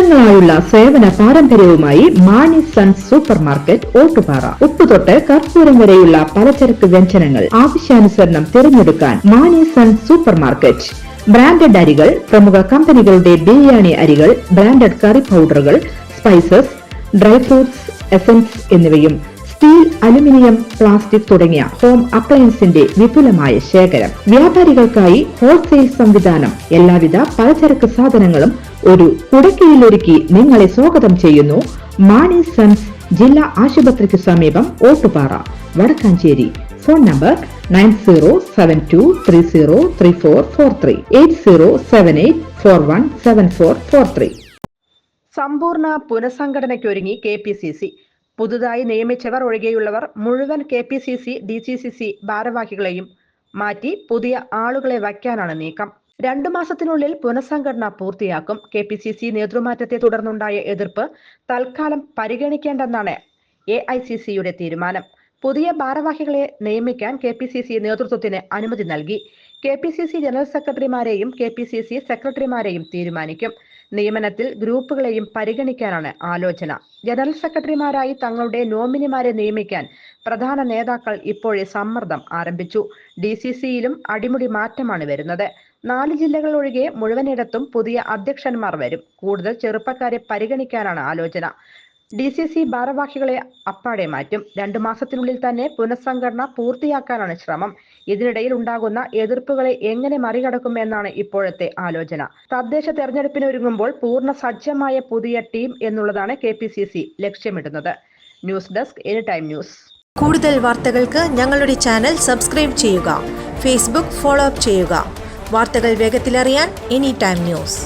വർഷങ്ങളായുള്ള സേവന പാരമ്പര്യവുമായി Mani sons super market Ottupara. ഉപ്പുതൊട്ട് കർപ്പൂരം വരെയുള്ള പലചരക്ക് വ്യഞ്ജനങ്ങൾ ആവശ്യാനുസരണം തിരഞ്ഞെടുക്കാൻ Mani sons super market. Branded അരികൾ, പ്രമുഖ കമ്പനികളുടെ ബിരിയാണി അരികൾ, ബ്രാൻഡഡ് കറി പൗഡറുകൾ, സ്പൈസസ്, ഡ്രൈ ഫ്രൂട്ട്സ്, എസൻസ് എന്നിവയും സ്റ്റീൽ, അലുമിനിയം, പ്ലാസ്റ്റിക് തുടങ്ങിയ ഹോം അപ്ലയൻസിന്റെ വിപുലമായ ശേഖരം. വ്യാപാരികൾക്കായി ഹോൾസെയിൽ സംവിധാനം. എല്ലാവിധ പലചരക്ക് സാധനങ്ങളും ഒരു കുടക്കീഴിലൊരുക്കി നിങ്ങളെ സ്വാഗതം ചെയ്യുന്നു. മാണി സൺസ് ജില്ലാ ആശുപത്രിക്ക് സമീപം ഓട്ടുപാറ, വടക്കാഞ്ചേരി. Phone number 9072303443 8078417443. സമ്പൂർണ്ണ പുനഃസംഘടനയ്ക്കൊരുങ്ങി KPCC. പുതുതായി നിയമിച്ചവർ ഒഴികെയുള്ളവർ മുഴുവൻ KPCC DCCC ഭാരവാഹികളെയും മാറ്റി പുതിയ ആളുകളെ വയ്ക്കാനാണ് നീക്കം. 2 മാസത്തിനുള്ളിൽ പുനഃസംഘടന പൂർത്തിയാക്കും. KPCC നേതൃമാറ്റത്തെ തുടർന്നുണ്ടായ എതിർപ്പ് തൽക്കാലം പരിഗണിക്കേണ്ടെന്നാണ് AICCയുടെ തീരുമാനം. പുതിയ ഭാരവാഹികളെ നിയമിക്കാൻ KPCC നേതൃത്വത്തിന് അനുമതി നൽകി. KPCC ജനറൽ സെക്രട്ടറിമാരെയും KPCC സെക്രട്ടറിമാരെയും തീരുമാനിക്കും. നിയമനത്തിൽ ഗ്രൂപ്പുകളെയും പരിഗണിക്കാനാണ് ആലോചന. ജനറൽ സെക്രട്ടറിമാരായി തങ്ങളുടെ നോമിനിമാരെ നിയമിക്കാൻ പ്രധാന നേതാക്കൾ ഇപ്പോഴേ സമ്മർദ്ദം ആരംഭിച്ചു. DCCയിലും അടിമുടി മാറ്റമാണ് വരുന്നത്. 4 ജില്ലകൾ ഒഴികെ മുഴുവനിടത്തും പുതിയ അധ്യക്ഷന്മാർ വരും. കൂടുതൽ ചെറുപ്പക്കാരെ പരിഗണിക്കാനാണ് ആലോചന. DCC ഭാരവാഹികളെ അപ്പാടെ മാറ്റും. 2 മാസത്തിനുള്ളിൽ തന്നെ പുനഃസംഘടന പൂർത്തിയാക്കാനാണ് ശ്രമം. ഇതിനിടയിൽ ഉണ്ടാകുന്ന എതിർപ്പുകളെ എങ്ങനെ മറികടക്കും എന്നാണ് ഇപ്പോഴത്തെ ആലോചന. തദ്ദേശ തെരഞ്ഞെടുപ്പിന് ഒരുങ്ങുമ്പോൾ പൂർണ്ണ സജ്ജമായ പുതിയ ടീം എന്നുള്ളതാണ് KPCC ലക്ഷ്യമിടുന്നത്. News desk any time news. കൂടുതൽ വാർത്തകൾക്ക് ഞങ്ങളുടെ ചാനൽ സബ്സ്ക്രൈബ് ചെയ്യുക. ഫേസ്ബുക്ക് ഫോളോ അപ്പ് ചെയ്യുക. വാർത്തകൾ വേഗത്തിലറിയാൻ എനി ടൈം ന്യൂസ്.